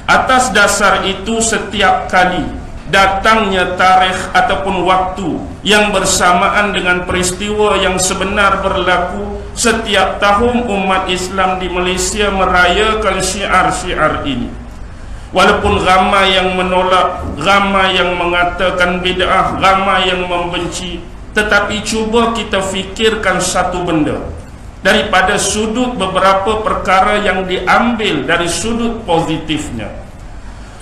Atas dasar itu, setiap kali datangnya tarikh ataupun waktu yang bersamaan dengan peristiwa yang sebenar berlaku, setiap tahun umat Islam di Malaysia merayakan syiar-syiar ini. Walaupun ramai yang menolak, ramai yang mengatakan bid'ah, ramai yang membenci, tetapi cuba kita fikirkan satu benda daripada sudut beberapa perkara yang diambil dari sudut positifnya.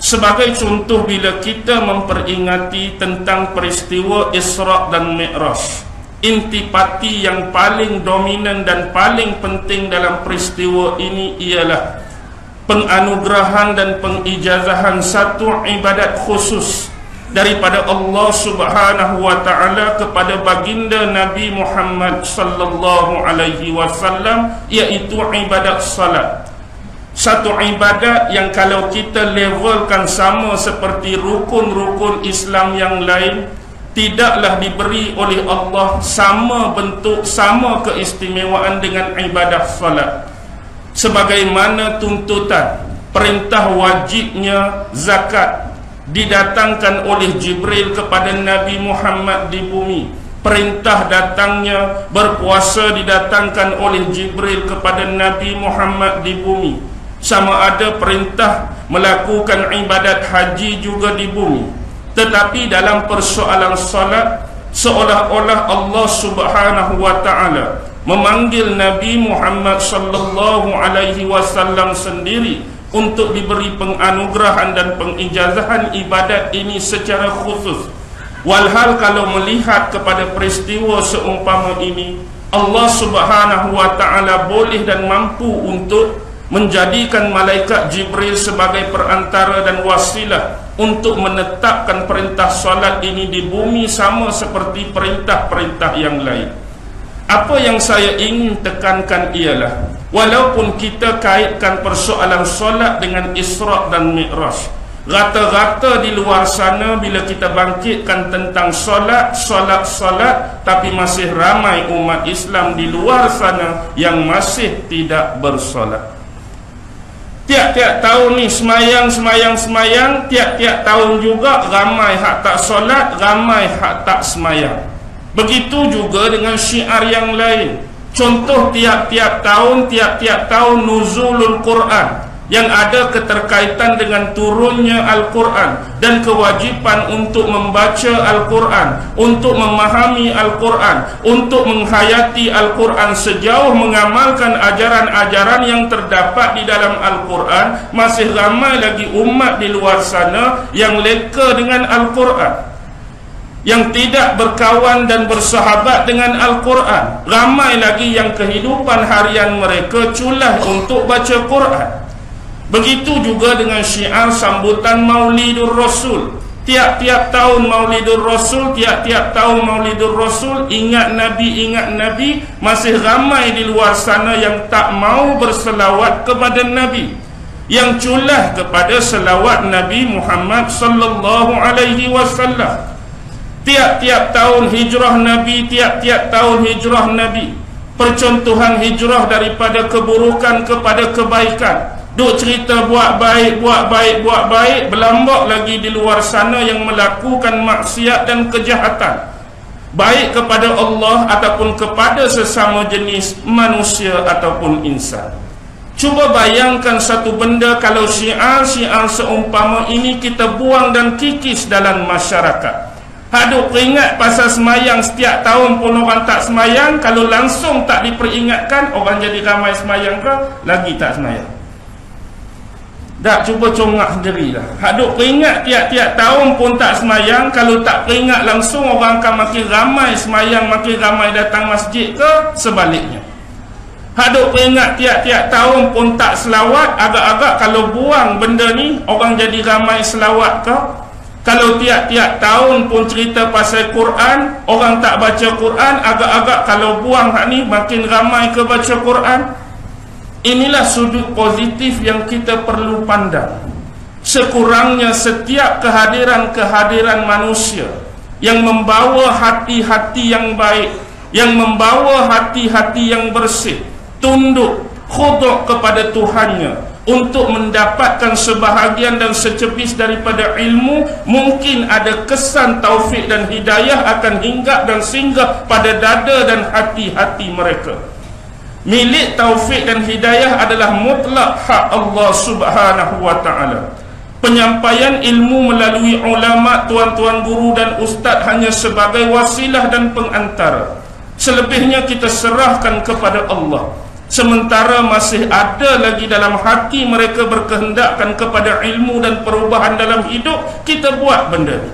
Sebagai contoh, bila kita memperingati tentang peristiwa Isra' dan Mi'raj, intipati yang paling dominan dan paling penting dalam peristiwa ini ialah penganugerahan dan pengijazahan satu ibadat khusus daripada Allah Subhanahu wa taala kepada baginda Nabi Muhammad sallallahu alaihi wasallam, iaitu ibadat salat. Satu ibadat yang kalau kita levelkan sama seperti rukun-rukun Islam yang lain, tidaklah diberi oleh Allah sama bentuk, sama keistimewaan dengan ibadah salat. Sebagaimana tuntutan perintah wajibnya zakat didatangkan oleh Jibril kepada Nabi Muhammad di bumi, perintah datangnya berpuasa didatangkan oleh Jibril kepada Nabi Muhammad di bumi, sama ada perintah melakukan ibadat haji juga di bumi. Tetapi dalam persoalan salat, seolah-olah Allah Subhanahu wa taala memanggil Nabi Muhammad sallallahu alaihi wasallam sendiri untuk diberi penganugerahan dan pengijazahan ibadat ini secara khusus. Walhal kalau melihat kepada peristiwa seumpama ini, Allah Subhanahu wa taala boleh dan mampu untuk menjadikan malaikat Jibril sebagai perantara dan wasilah untuk menetapkan perintah salat ini di bumi sama seperti perintah-perintah yang lain. Apa yang saya ingin tekankan ialah, walaupun kita kaitkan persoalan solat dengan Isra' dan Mi'raj, rata-rata di luar sana bila kita bangkitkan tentang solat, tapi masih ramai umat Islam di luar sana yang masih tidak bersolat. Tiap-tiap tahun ni semayang, tiap-tiap tahun juga ramai hak tak solat, ramai hak tak semayang. Begitu juga dengan syiar yang lain. Contoh, tiap-tiap tahun nuzulul Quran, yang ada keterkaitan dengan turunnya Al-Quran dan kewajipan untuk membaca Al-Quran, untuk memahami Al-Quran, untuk menghayati Al-Quran sejauh mengamalkan ajaran-ajaran yang terdapat di dalam Al-Quran. Masih ramai lagi umat di luar sana yang leka dengan Al-Quran, yang tidak berkawan dan bersahabat dengan Al-Quran. Ramai lagi yang kehidupan harian mereka culah untuk baca Quran. Begitu juga dengan syiar sambutan Maulidur Rasul. Tiap-tiap tahun Maulidur Rasul, tiap-tiap tahun Maulidur Rasul, ingat Nabi, masih ramai di luar sana yang tak mau berselawat kepada Nabi, yang culah kepada selawat Nabi Muhammad sallallahu alaihi wasallam. Tiap-tiap tahun hijrah Nabi, percontohan hijrah daripada keburukan kepada kebaikan. Duk cerita buat baik, berlambak lagi di luar sana yang melakukan maksiat dan kejahatan, baik kepada Allah ataupun kepada sesama jenis manusia ataupun insan. Cuba bayangkan satu benda, kalau syiar-syiar seumpama ini kita buang dan kikis dalam masyarakat. Haduk peringat pasal semayang, setiap tahun pun orang tak semayang. Kalau langsung tak diperingatkan, orang jadi ramai semayang ke? Lagi tak semayang. Tak, cuba congak sendirilah. Haduk peringat tiap-tiap tahun pun tak semayang. Kalau tak peringat langsung, orang akan makin ramai semayang, makin ramai datang masjid ke? Sebaliknya. Haduk peringat tiap-tiap tahun pun tak selawat. Agak-agak kalau buang benda ni, orang jadi ramai selawat ke? Kalau tiap-tiap tahun pun cerita pasal Quran, orang tak baca Quran, agak-agak kalau buang hak ni makin ramai ke baca Quran. Inilah sudut positif yang kita perlu pandang. Sekurangnya setiap kehadiran manusia yang membawa hati-hati yang baik, yang membawa hati-hati yang bersih, tunduk, khuduk kepada Tuhannya, untuk mendapatkan sebahagian dan secepis daripada ilmu, mungkin ada kesan taufik dan hidayah akan hinggap dan singgah pada dada dan hati-hati mereka. Milik taufik dan hidayah adalah mutlak hak Allah Subhanahu wa ta'ala. Penyampaian ilmu melalui ulama, tuan-tuan guru dan ustaz hanya sebagai wasilah dan pengantara. Selebihnya kita serahkan kepada Allah. Sementara masih ada lagi dalam hati mereka berkehendakkan kepada ilmu dan perubahan dalam hidup, kita buat benda ini.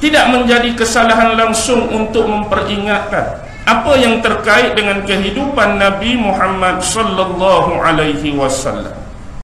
Tidak menjadi kesalahan langsung untuk memperingatkan apa yang terkait dengan kehidupan Nabi Muhammad sallallahu alaihi wasallam.